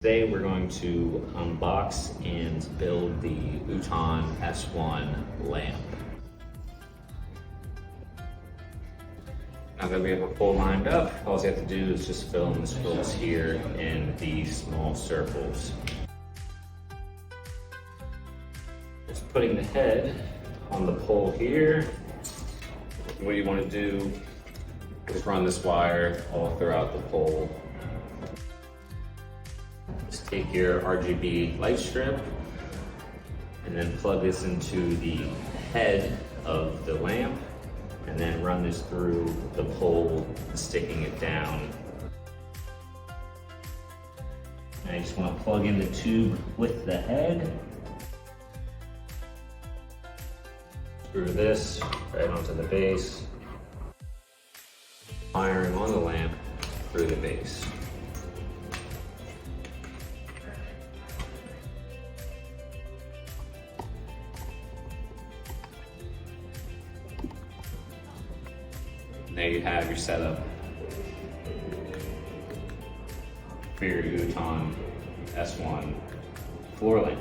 Today we're going to unbox and build the Outon S1 lamp. Now that we have a pole lined up, all you have to do is just fill in the screws here in these small circles. Just putting the head on the pole here. What you want to do is run this wire all throughout the pole. Just take your RGB light strip and then plug this into the head of the lamp and then run this through the pole, sticking it down. And I just want to plug in the tube with the head. Screw this right onto the base, wiring on the lamp through the base. There you have your setup for your Outon S1 floor lamp.